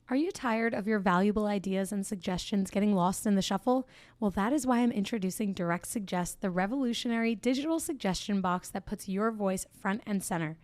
Are you tired of your valuable ideas and suggestions getting lost in the shuffle? Well, that is why I'm introducing Direct Suggest, the revolutionary digital suggestion box that puts your voice front and center.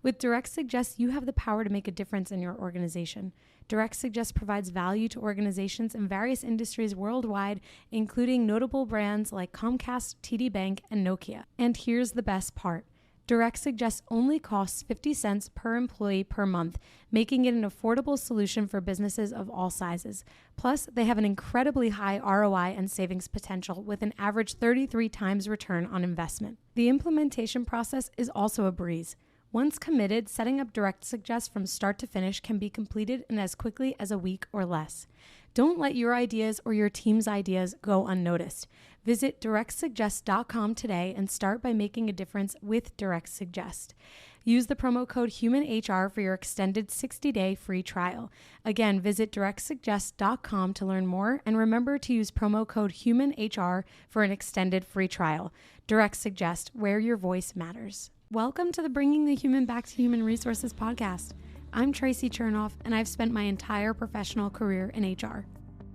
With Direct Suggest, you have the power to make a difference in your organization. Direct Suggest provides value to organizations in various industries worldwide, including notable brands like Comcast, TD Bank, and Nokia. And here's the best part. Direct Suggest only costs 50 cents per employee per month, making it an affordable solution for businesses of all sizes. Plus, they have an incredibly high ROI and savings potential with an average 33 times return on investment. The implementation process is also a breeze. Once committed, setting up Direct Suggest from start to finish can be completed in as quickly as a week or less. Don't let your ideas or your team's ideas go unnoticed. Visit directsuggest.com today and start by making a difference with Direct Suggest. Use the promo code HUMANHR for your extended 60-day free trial. Again, visit directsuggest.com to learn more, and remember to use promo code HUMANHR for an extended free trial. Direct Suggest, where your voice matters. Welcome to the Bringing the Human Back to Human Resources podcast. I'm Traci Chernoff, and I've spent my entire professional career in HR.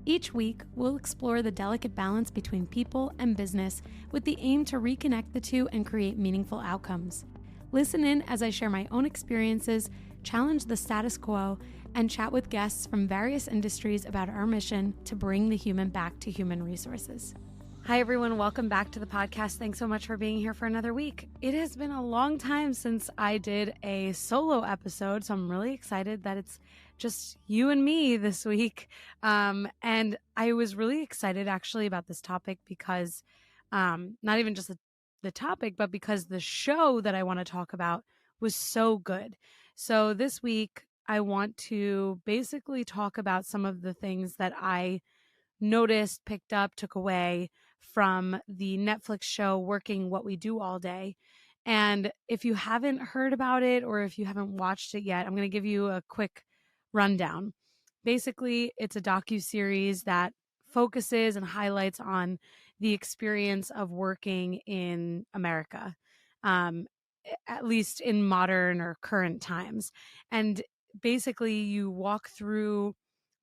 Each week, we'll explore the delicate balance between people and business with the aim to reconnect the two and create meaningful outcomes. Listen in as I share my own experiences, challenge the status quo, and chat with guests from various industries about our mission to bring the human back to human resources. Hi, everyone. Welcome back to the podcast. Thanks so much for being here for another week. It has been a long time since I did a solo episode, so I'm really excited that it's just you and me this week. And I was really excited actually about this topic because not even just the topic, but because the show that I want to talk about was so good. So this week, I want to basically talk about some of the things that I noticed, picked up, took away from the Netflix show Working What We Do All Day. And if you haven't heard about it or if you haven't watched it yet, I'm going to give you a quick rundown. Basically, it's a docu-series that focuses and highlights on the experience of working in America, at least in modern or current times. And basically, you walk through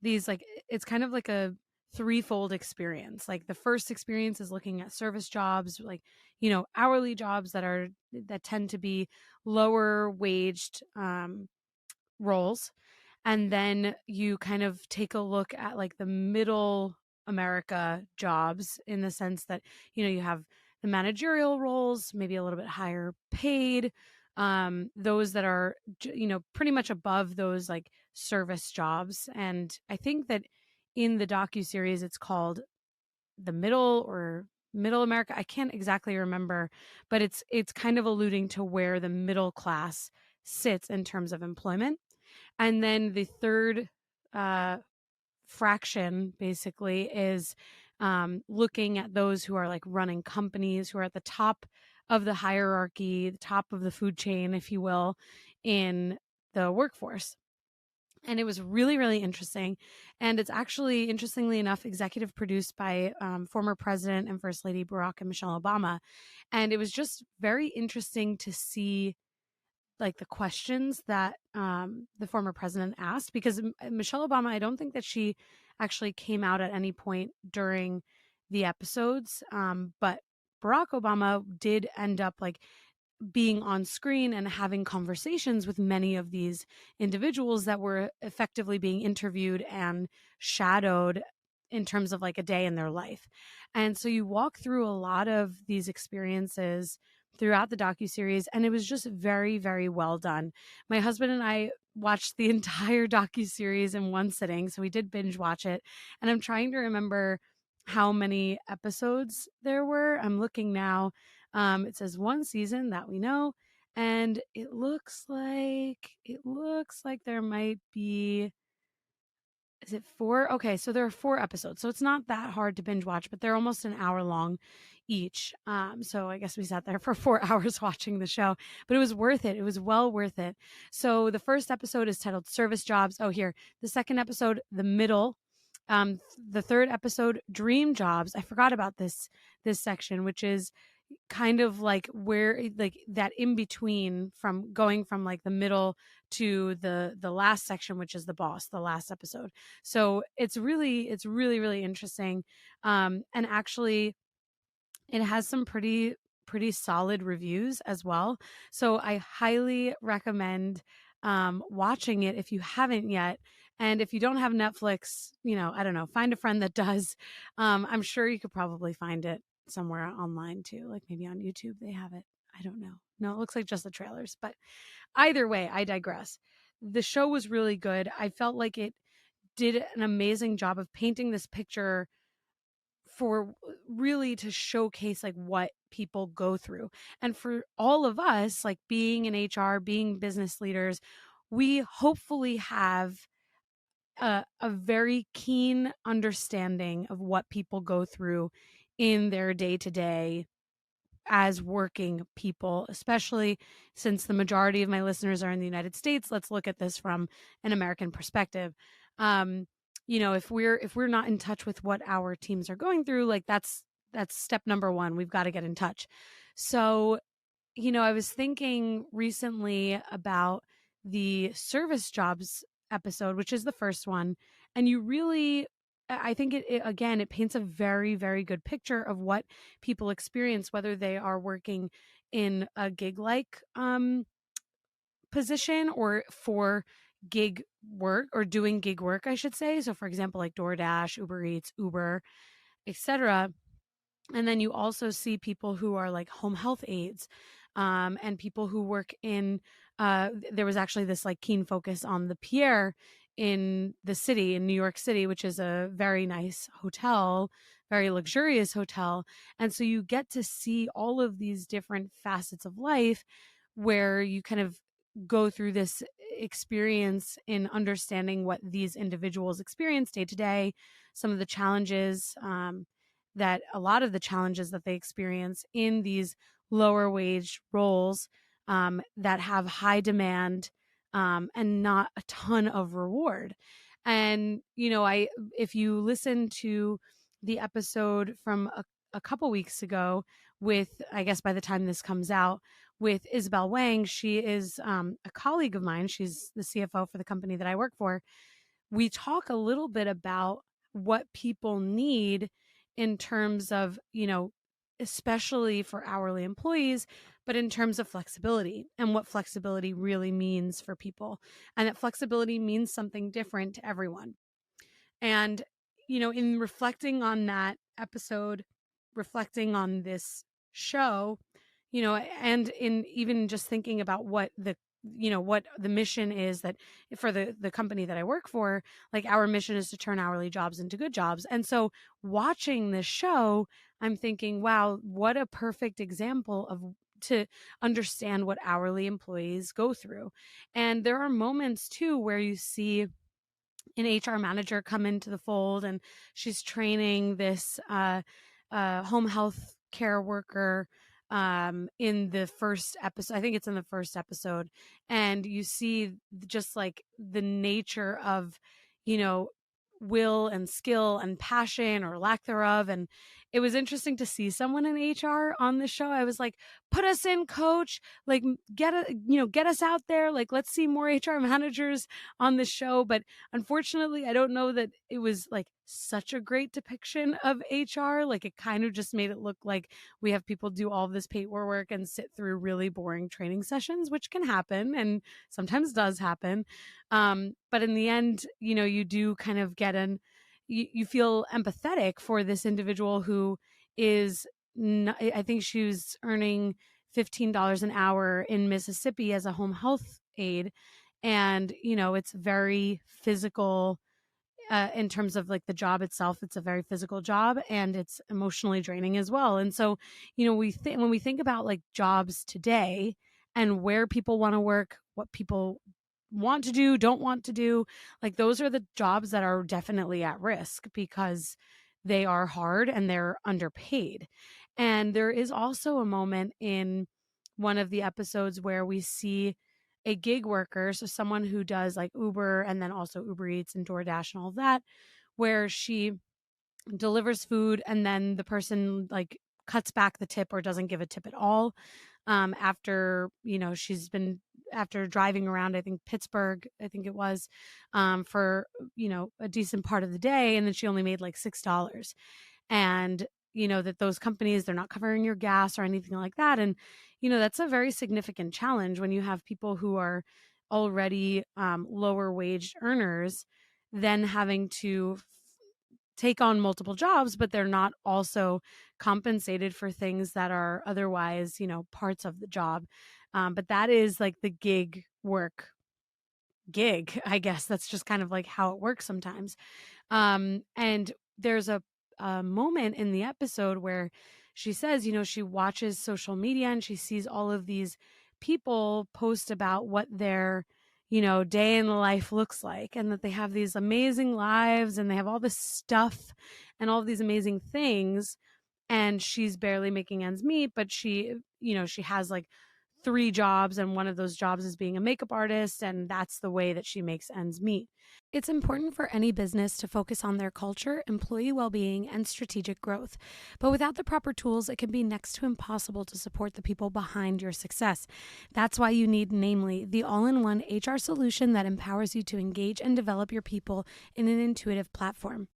these, it's kind of like a threefold experience. Like the first experience is looking at service jobs, hourly jobs that tend to be lower waged roles. And then you kind of take a look at like the middle America jobs in the sense that, you have the managerial roles, maybe a little bit higher paid, those that are, pretty much above those like service jobs. And I think that in the docu-series, it's called the Middle America. I can't exactly remember, but it's kind of alluding to where the middle class sits in terms of employment. And then the third fraction basically is looking at those who are like running companies, who are at the top of the hierarchy, the top of the food chain, if you will, in the workforce. And it was really, really interesting. And it's actually, interestingly enough, executive produced by former President and First Lady Barack and Michelle Obama. And it was just very interesting to see like the questions that the former president asked, because Michelle Obama, I don't think that she actually came out at any point during the episodes. But Barack Obama did end up like being on screen and having conversations with many of these individuals that were effectively being interviewed and shadowed in terms of like a day in their life. And so you walk through a lot of these experiences throughout the docuseries, and it was just very, very well done. My husband and I watched the entire docuseries in one sitting, so we did binge watch it. And I'm trying to remember how many episodes there were. I'm looking now. It says one season that we know, and it looks like there might be, is it 4? Okay, so there are 4 episodes. So it's not that hard to binge watch, but they're almost an hour long each. So I guess we sat there for 4 hours watching the show, but it was worth it. It was well worth it. So the first episode is titled Service Jobs. Oh, here. The second episode, The Middle. The third episode, Dream Jobs. I forgot about this section, which is kind of like where like that in between from going from like the middle to the last section, which is the boss, the last episode. So it's really interesting. And actually it has some pretty solid reviews as well. So I highly recommend watching it if you haven't yet. And if you don't have Netflix, I don't know, find a friend that does. I'm sure you could probably find it somewhere online too, like maybe on YouTube they have it. I don't know. No, it looks like just the trailers. But either way, I digress. The show was really good. I felt like it did an amazing job of painting this picture for really to showcase like what people go through. And for all of us, like being in HR, being business leaders, we hopefully have a very keen understanding of what people go through in their day to day as working people, especially since the majority of my listeners are in the United States. Let's look at this from an American perspective. Um, if we're not in touch with what our teams are going through, like that's step number one. We've got to get in touch. So, I was thinking recently about the service jobs episode, which is the first one, and you really I think it paints a very, very good picture of what people experience, whether they are working in a gig like position or for gig work or doing gig work, I should say. So, for example, like DoorDash, Uber Eats, Uber, etc. And then you also see people who are like home health aides, and people who work in, there was actually this like keen focus on the Pierre in the city, in New York City, which is a very nice hotel, very luxurious hotel. And so you get to see all of these different facets of life where you kind of go through this experience in understanding what these individuals experience day to day, some of the challenges, that a lot of the challenges that they experience in these lower wage roles, that have high demand, and not a ton of reward. And if you listen to the episode from a couple weeks ago with, I guess by the time this comes out, with Isabel Wang, she is a colleague of mine. She's the CFO for the company that I work for. We talk a little bit about what people need in terms of, especially for hourly employees, but in terms of flexibility and what flexibility really means for people. And that flexibility means something different to everyone. And, in reflecting on that episode, reflecting on this show, and in even just thinking about what the mission is, that for the company that I work for, like our mission is to turn hourly jobs into good jobs. And so watching this show, I'm thinking, wow, what a perfect example of to understand what hourly employees go through. And there are moments too where you see an HR manager come into the fold, and she's training this home health care worker, in the first episode. I think it's in the first episode. And you see just like the nature of, you know, will and skill and passion or lack thereof. And it was interesting to see someone in HR on the show. I was like, put us in, coach, like get us out there. Like, let's see more HR managers on the show. But unfortunately, I don't know that it was like such a great depiction of HR. Like, it kind of just made it look like we have people do all this paperwork and sit through really boring training sessions, which can happen and sometimes does happen. But in the end, you do kind of get you feel empathetic for this individual who is, I think she was earning $15 an hour in Mississippi as a home health aide. And, it's very physical, in terms of like the job itself. It's a very physical job and it's emotionally draining as well. And so, when we think about like jobs today and where people want to work, what people want to do, don't want to do, like those are the jobs that are definitely at risk because they are hard and they're underpaid. And there is also a moment in one of the episodes where we see a gig worker, so someone who does like Uber and then also Uber Eats and DoorDash and all of that, where she delivers food and then the person like cuts back the tip or doesn't give a tip at all. After, she's been after driving around, I think Pittsburgh, I think it was, for, a decent part of the day. And then she only made like $6. And, that those companies, they're not covering your gas or anything like that. And, that's a very significant challenge when you have people who are already lower wage earners, then having to take on multiple jobs, but they're not also compensated for things that are otherwise, parts of the job. But that is like the gig, I guess. That's just kind of like how it works sometimes. And there's a moment in the episode where she says, she watches social media and she sees all of these people post about what their, day in the life looks like, and that they have these amazing lives and they have all this stuff and all of these amazing things. And she's barely making ends meet, but she has like 3 jobs, and one of those jobs is being a makeup artist, and that's the way that she makes ends meet. It's important for any business to focus on their culture, employee well-being, and strategic growth. But without the proper tools, it can be next to impossible to support the people behind your success. That's why you need Namely, the all-in-one HR solution that empowers you to engage and develop your people in an intuitive platform.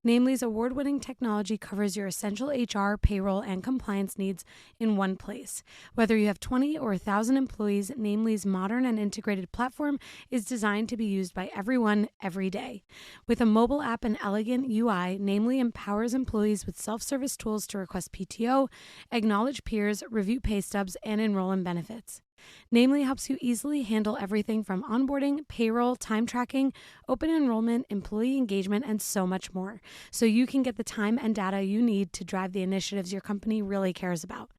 Namely's award-winning technology covers your essential HR, payroll, and compliance needs in one place. Whether you have 20 or 1,000 employees, Namely's modern and integrated platform is designed to be used by everyone every day. With a mobile app and elegant UI, Namely empowers employees with self-service tools to request PTO, acknowledge peers, review pay stubs, and enroll in benefits. Namely helps you easily handle everything from onboarding, payroll, time tracking, open enrollment, employee engagement, and so much more, so you can get the time and data you need to drive the initiatives your company really cares about.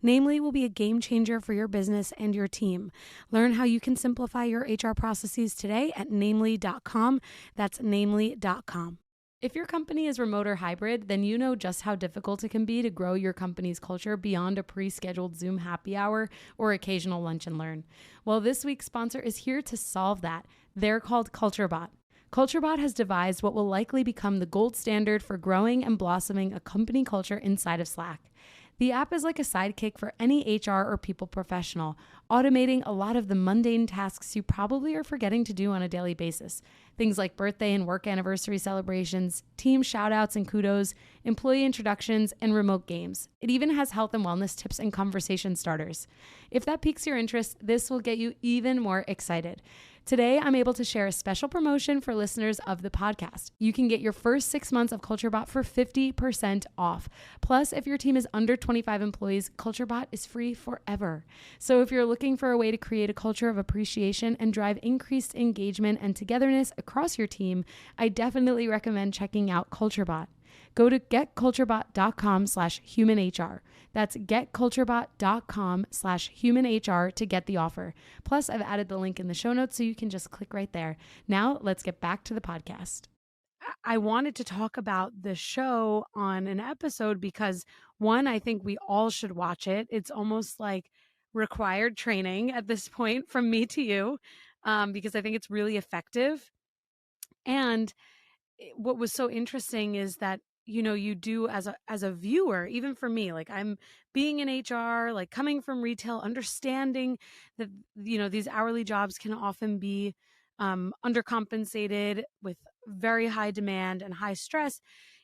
Namely will be a game changer for your business and your team. Learn how you can simplify your HR processes today at namely.com. That's namely.com. If your company is remote or hybrid, then you know just how difficult it can be to grow your company's culture beyond a pre-scheduled Zoom happy hour or occasional lunch and learn. Well, this week's sponsor is here to solve that. They're called CultureBot. CultureBot has devised what will likely become the gold standard for growing and blossoming a company culture inside of Slack. The app is like a sidekick for any HR or people professional, automating a lot of the mundane tasks you probably are forgetting to do on a daily basis. Things like birthday and work anniversary celebrations, team shoutouts and kudos, employee introductions, and remote games. It even has health and wellness tips and conversation starters. If that piques your interest, this will get you even more excited. Today, I'm able to share a special promotion for listeners of the podcast. You can get your first 6 months of CultureBot for 50% off. Plus, if your team is under 25 employees, CultureBot is free forever. So if you're looking for a way to create a culture of appreciation and drive increased engagement and togetherness across your team, I definitely recommend checking out CultureBot. Go to getculturebot.com/humanhr. That's getculturebot.com/humanhr to get the offer. Plus, I've added the link in the show notes so you can just click right there. Now, let's get back to the podcast. I wanted to talk about the show on an episode because, one, I think we all should watch it. It's almost like required training at this point from me to you, because I think it's really effective. And what was so interesting is that, you do as a viewer, even for me, like I'm being in HR, like coming from retail, understanding that, these hourly jobs can often be undercompensated with very high demand and high stress.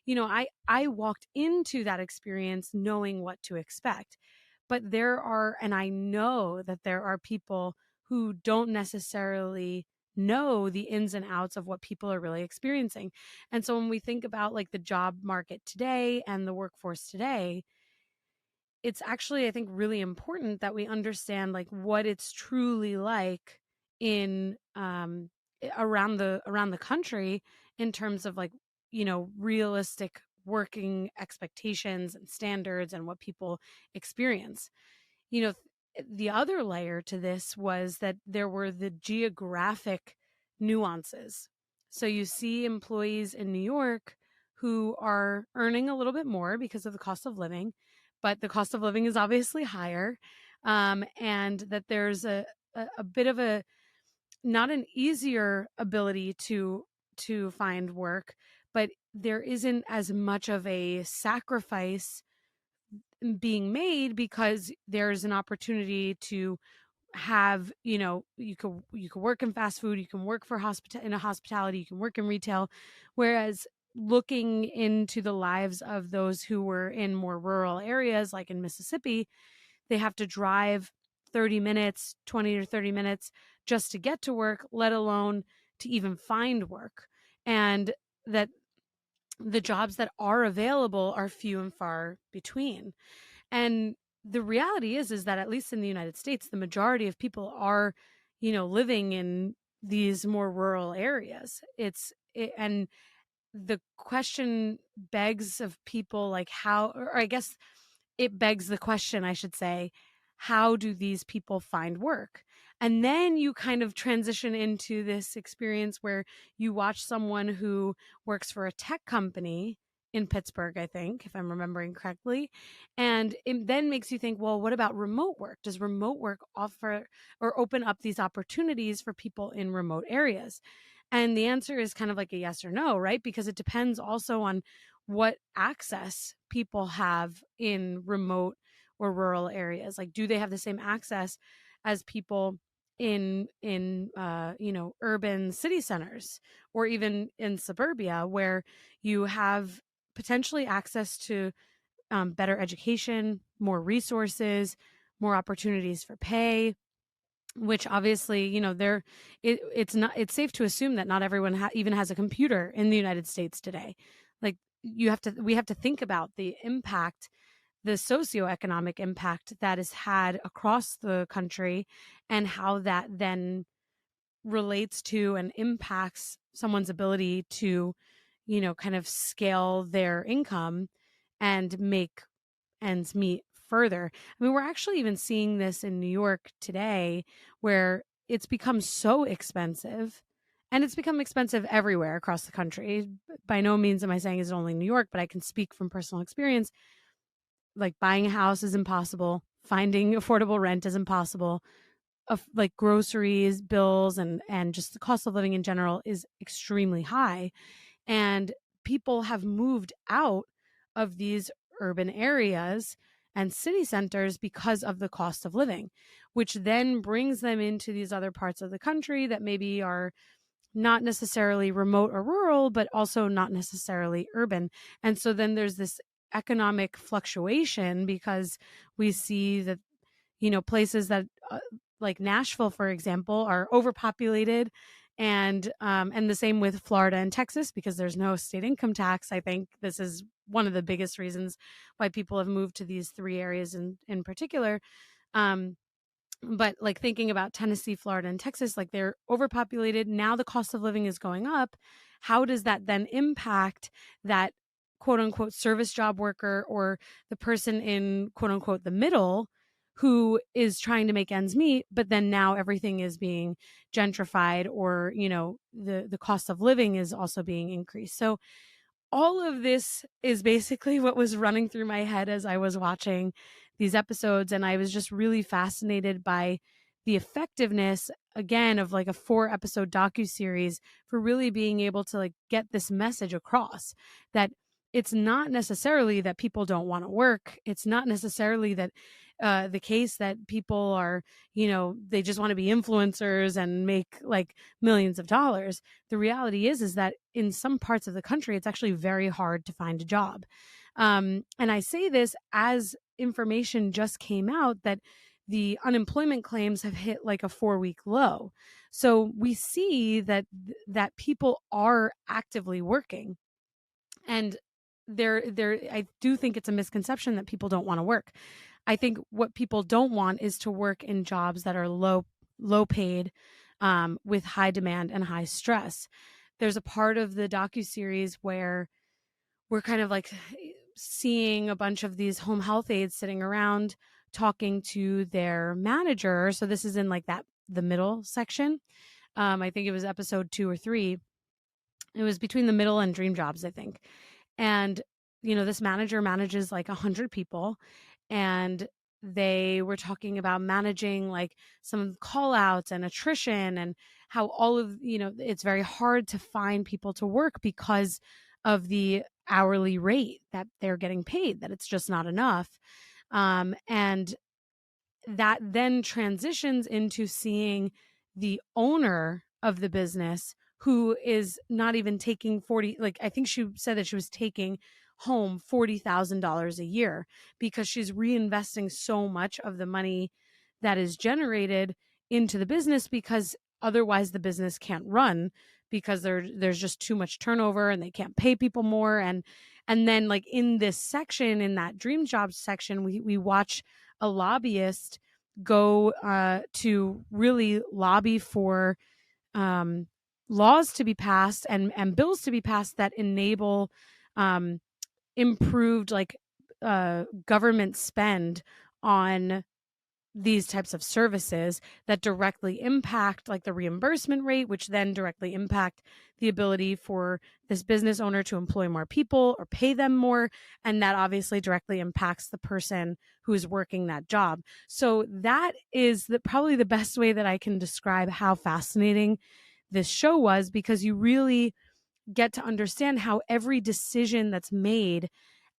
I walked into that experience knowing what to expect. But and I know that there are people who don't necessarily know the ins and outs of what people are really experiencing. And so when we think about like the job market today and the workforce today, it's actually, I think, really important that we understand like what it's truly like in around the country in terms of like, realistic working expectations and standards and what people experience. The other layer to this was that there were the geographic nuances. So you see employees in New York who are earning a little bit more because of the cost of living, but the cost of living is obviously higher. And that there's a bit of a, not an easier ability to find work, but there isn't as much of a sacrifice being made because there's an opportunity to have, you could work in fast food, you can work for in a hospitality, you can work in retail, whereas looking into the lives of those who were in more rural areas like in Mississippi, they have to drive 30 minutes, 20 or 30 minutes just to get to work, let alone to even find work. And that the jobs that are available are few and far between. And the reality is that at least in the United States, the majority of people are, living in these more rural areas. And the question begs of people like how, or I guess it begs the question, I should say, how do these people find work? And then you kind of transition into this experience where you watch someone who works for a tech company in Pittsburgh, I think, if I'm remembering correctly. And it then makes you think, well, what about remote work? Does remote work offer or open up these opportunities for people in remote areas? And the answer is kind of like a yes or no, right? Because it depends also on what access people have in remote or rural areas. Like, do they have the same access as people in urban city centers, or even in suburbia, where you have potentially access to better education, more resources, more opportunities for pay, which obviously, it's safe to assume that not everyone even has a computer in the United States today. Like, we have to think about the impact, the socioeconomic impact that is had across the country, and how that then relates to and impacts someone's ability to, kind of scale their income and make ends meet further. I mean, we're actually even seeing this in New York today, where it's become so expensive, and it's become expensive everywhere across the country. By no means am I saying it's only New York, but I can speak from personal experience. Like, buying a house is impossible. Finding affordable rent is impossible. Like, groceries, bills, and just the cost of living in general is extremely high. And people have moved out of these urban areas and city centers because of the cost of living, which then brings them into these other parts of the country that maybe are not necessarily remote or rural, but also not necessarily urban. And so then there's this economic fluctuation, because we see that, places that like Nashville, for example, are overpopulated. And the same with Florida and Texas, because there's no state income tax. I think this is one of the biggest reasons why people have moved to these three areas in particular. But like, thinking about Tennessee, Florida, and Texas, like, they're overpopulated. Now the cost of living is going up. How does that then impact that quote unquote service job worker, or the person in quote unquote the middle, who is trying to make ends meet, but then now everything is being gentrified, or, the cost of living is also being increased. So all of this is basically what was running through my head as I was watching these episodes. And I was just really fascinated by the effectiveness, again, of like a 4-episode docu-series for really being able to like get this message across, that it's not necessarily that people don't want to work. It's not necessarily that the case that people are, they just want to be influencers and make like millions of dollars. The reality is that in some parts of the country, it's actually very hard to find a job. And I say this as information just came out that the unemployment claims have hit like a 4-week low. So we see that people are actively working. And I do think it's a misconception that people don't want to work. I think what people don't want is to work in jobs that are low paid, with high demand and high stress. There's a part of the docuseries where we're kind of like seeing a bunch of these home health aides sitting around talking to their manager. So this is in like the middle section. I think it was episode 2 or 3. It was between the middle and Dream Jobs, I think. And, this manager manages like 100 people, and they were talking about managing like some call outs and attrition, and how all of, it's very hard to find people to work because of the hourly rate that they're getting paid, that it's just not enough. And that then transitions into seeing the owner of the business who is not even taking 40, like I think she said that she was taking home $40,000 a year because she's reinvesting so much of the money that is generated into the business, because otherwise the business can't run, because there's just too much turnover and they can't pay people more. And then, like, in this section, in that dream jobs section, we watch a lobbyist go to really lobby for laws to be passed and bills to be passed that enable improved, like, government spend on these types of services that directly impact, like, the reimbursement rate, which then directly impact the ability for this business owner to employ more people or pay them more. And that obviously directly impacts the person who is working that job. So that is probably the best way that I can describe how fascinating this show was, because you really get to understand how every decision that's made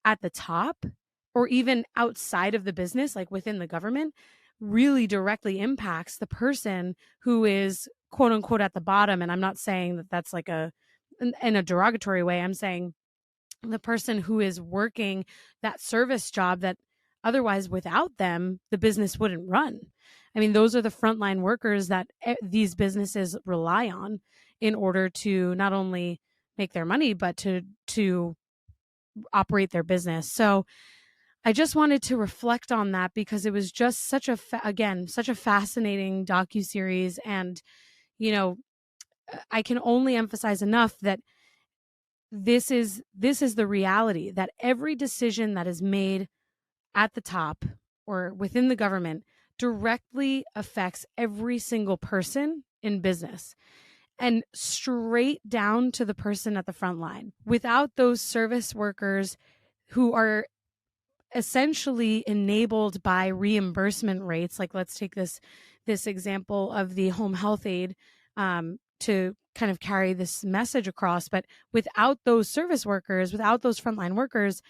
at the top or even outside of the business, like within the government, really directly impacts the person who is quote unquote at the bottom. And I'm not saying that that's like in a derogatory way. I'm saying the person who is working that service job that otherwise without them, the business wouldn't run. I mean, those are the frontline workers that these businesses rely on in order to not only make their money, but to operate their business. So I just wanted to reflect on that because it was just such a fascinating docu-series. And, I can only emphasize enough that this is the reality, that every decision that is made at the top or within the government directly affects every single person in business, and straight down to the person at the front line. Without those service workers who are essentially enabled by reimbursement rates, like let's take this example of the home health aide to kind of carry this message across. But without those service workers, without those frontline workers,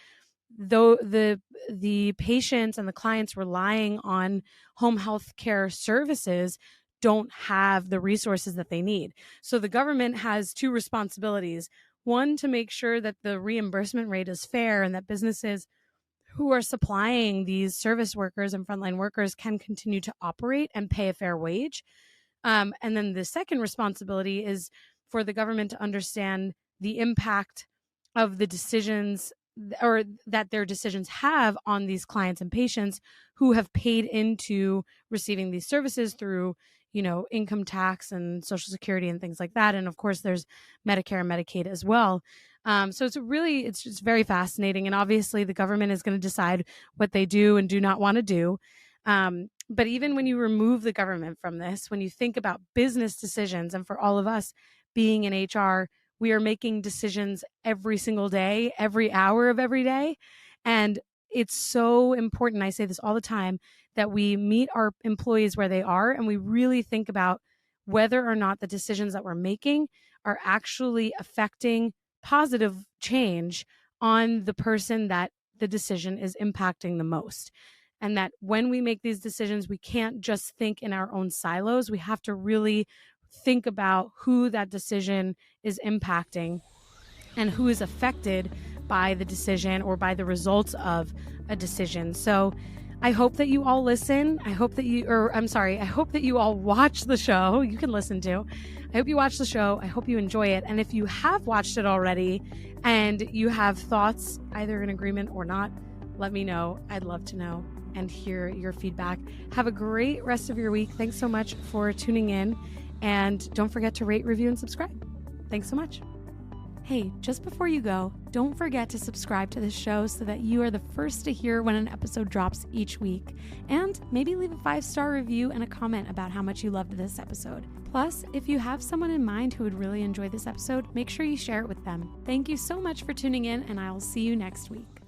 though the patients and the clients relying on home health care services don't have the resources that they need. So the government has two responsibilities. One, to make sure that the reimbursement rate is fair and that businesses who are supplying these service workers and frontline workers can continue to operate and pay a fair wage. And then the second responsibility is for the government to understand the impact of the decisions, or that their decisions have on these clients and patients who have paid into receiving these services through, income tax and Social Security and things like that. And of course, there's Medicare and Medicaid as well. So it's just very fascinating. And obviously the government is going to decide what they do and do not want to do. But even when you remove the government from this, when you think about business decisions, and for all of us being in HR, we are making decisions every single day, every hour of every day. And it's so important, I say this all the time, that we meet our employees where they are and we really think about whether or not the decisions that we're making are actually affecting positive change on the person that the decision is impacting the most. And that when we make these decisions, we can't just think in our own silos. We have to really think about who that decision is impacting and who is affected by the decision or by the results of a decision. So I hope that you all listen. I hope that you all watch the show. You can listen to. I hope you watch the show. I hope you enjoy it. And if you have watched it already and you have thoughts, either in agreement or not, let me know. I'd love to know and hear your feedback. Have a great rest of your week. Thanks so much for tuning in. And don't forget to rate, review, and subscribe. Thanks so much. Hey, just before you go, don't forget to subscribe to this show so that you are the first to hear when an episode drops each week. And maybe leave a 5-star review and a comment about how much you loved this episode. Plus, if you have someone in mind who would really enjoy this episode, make sure you share it with them. Thank you so much for tuning in, and I will see you next week.